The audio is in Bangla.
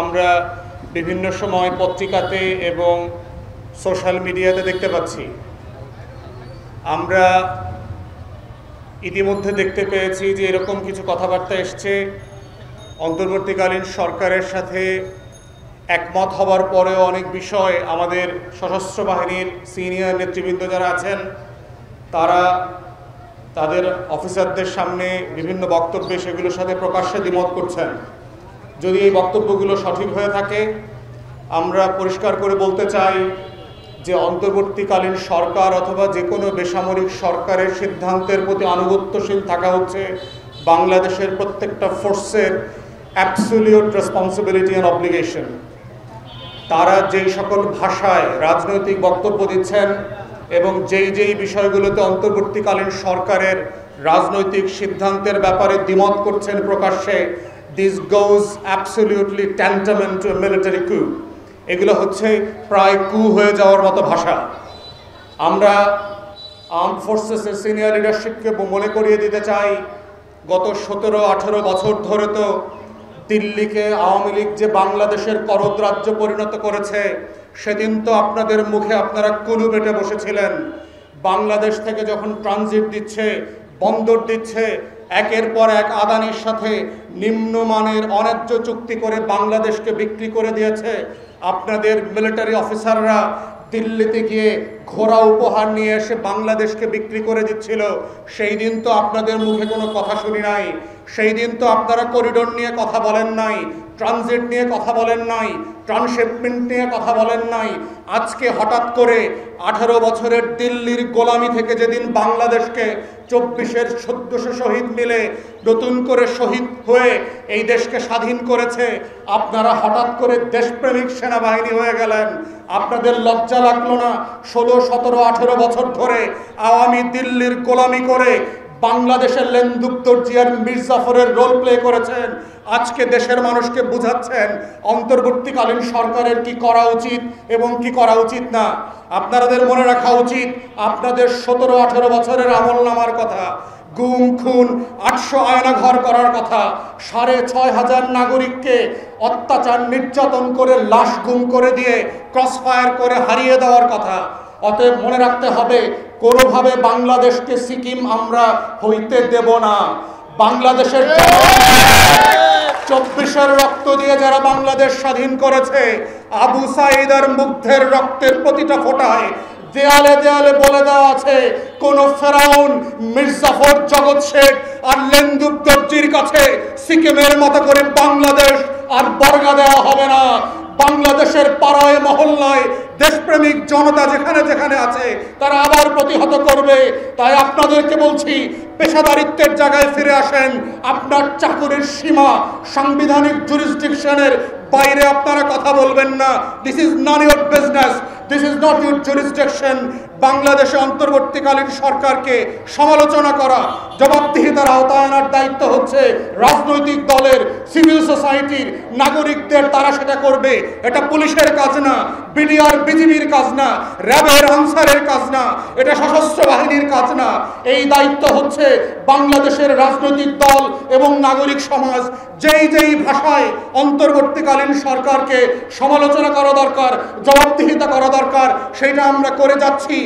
আমরা বিভিন্ন সময় পত্রিকাতে এবং সোশ্যাল মিডিয়াতে দেখতে পাচ্ছি। আমরা ইতিমধ্যে দেখতে পেয়েছি যে এরকম কিছু কথাবার্তা এসছে অন্তর্বর্তীকালীন সরকারের সাথে একমত হওয়ার পরেও অনেক বিষয় আমাদের সশস্ত্র বাহিনীর সিনিয়র নেতৃবৃন্দ যারা আছেন তারা তাদের অফিসারদের সামনে বিভিন্ন বক্তব্যে সেগুলোর সাথে প্রকাশ্যে দ্বিমত করছেন। যদি এই বক্তব্যগুলো সঠিক হয়ে থাকে, আমরা পরিষ্কার করে বলতে চাই যে অন্তর্বর্তীকালীন সরকার অথবা যে কোনো বেসামরিক সরকারের সিদ্ধান্তের প্রতি আনুগত্যশীল থাকা হচ্ছে বাংলাদেশের প্রত্যেকটা ফোর্সের অ্যাবসলিউট রেসপন্সিবিলিটি অ্যান্ড অব্লিগেশন। তারা যেই সকল ভাষায় রাজনৈতিক বক্তব্য দিচ্ছেন এবং যেই বিষয়গুলোতে অন্তর্বর্তীকালীন সরকারের রাজনৈতিক সিদ্ধান্তের ব্যাপারে দ্বিমত করছেন প্রকাশ্যে, this goes absolutely tantamount to military coup. এগুলো হচ্ছে প্রায় কু হয়ে যাওয়ার মতো ভাষা। আমরা আর্মড ফোর্সেসের সিনিয়র লিডারশিপকে মনে করিয়ে দিতে চাই, গত 17-18 বছর ধরে তো দিল্লিকে আওয়ামী লীগ যে বাংলাদেশের করদ রাজ্য পরিণত করেছে, সেদিন তো আপনাদের মুখে আপনারা কুলু বেটে বসেছিলেন। বাংলাদেশ থেকে যখন ট্রানজিট দিচ্ছে, বন্দর দিচ্ছে, একের পর এক আদানির সাথে নিম্নমানের অন্যায্য চুক্তি করে বাংলাদেশকে বিক্রি করে দিয়েছে। আপনাদের মিলিটারি অফিসাররা দিল্লিতে গিয়ে ঘোড়া উপহার নিয়ে এসে বাংলাদেশকে বিক্রি করে দিচ্ছিল। সেই দিন তো আপনাদের মুখে কোনো কথা শুনি নাই। সেই দিন তো আপনারা করিডোর নিয়ে কথা বলেন নাই, ট্রানজিট নিয়ে কথা বলেন নাই, ট্রান্সশিপমেন্ট নিয়ে কথা বলেন নাই। আজকে হঠাৎ করে 18 বছরের দিল্লির গোলামি থেকে যেদিন বাংলাদেশকে 24-এর 1400 শহীদ মিলে নতুন করে শহীদ হয়ে এই দেশকে স্বাধীন করেছে, আপনারা হঠাৎ করে দেশপ্রেমিক সেনাবাহিনী হয়ে গেলেন। আপনাদের লজ্জা লাগলো না? 16, 17, 18 বছর ধরে আওয়ামী দিল্লির গোলামি করে বাংলাদেশের লেন্দুপ্তরজি আর মির্জাফরের রোল প্লে করেছেন। আজকে দেশের মানুষকে বুঝাচ্ছেন অন্তর্বর্তীকালীন সরকারের কি করা উচিত এবং কি করা উচিত না। আপনাদের মনে রাখা উচিত আপনাদের 17-18 বছরের আমলনামার কথা, গুম খুন, 800 আয়নাঘর করার কথা, 6500 নাগরিককে অত্যাচার নির্যাতন করে লাশ গুম করে দিয়ে ক্রসফায়ার করে হারিয়ে দেওয়ার কথা। অতএব মনে রাখতে হবে, কোনোভাবে বাংলাদেশকে সিকিম আমরা হইতে দেব না। বাংলাদেশের 24-এর রক্ত দিয়ে যারা বাংলাদেশ স্বাধীন করেছে, আবু সাঈদ আর মুগ্ধের রক্তের প্রতিটা ফোঁটায় দেয়ালে দেয়ালে বলে দেওয়া আছে, কোন ফেরাউন, মির্জাফর, জগৎ শেখ আর লেন্দুপ্তরজির কাছে সিকিমের মতো করে বাংলাদেশ আর বর্গা দেওয়া হবে না। বাংলাদেশের পাড়ায় মহল্লায় দেশপ্রেমিক জনতা যেখানে যেখানে আছে তারা আবার প্রতিহত করবে। তাই আপনাদেরকে বলছি, পেশাদারিত্বের জায়গায় ফিরে আসেন। আপনার চাকুরির সীমা সাংবিধানিক জুরিসডিকশনের বাইরে আপনারা কথা বলবেন না। This is non your business, this is not your jurisdiction. বাংলাদেশে অন্তর্বর্তীকালীন সরকারকে সমালোচনা করা, জবাবদিহিতার আওতায় আনার দায়িত্ব হচ্ছে রাজনৈতিক দলের, সিভিল সোসাইটির, নাগরিকদের। তারা সেটা করবে। এটা পুলিশের কাজ না, বিডিআর বিজিবির কাজ না, র্যাবের আনসারের কাজ না, এটা সশস্ত্র বাহিনীর কাজ না। এই দায়িত্ব হচ্ছে বাংলাদেশের রাজনৈতিক দল এবং নাগরিক সমাজ যেই ভাষায় অন্তর্বর্তীকালীন সরকারকে সমালোচনা করা দরকার, জবাবদিহিতা করা দরকার, সেটা আমরা করে যাচ্ছি।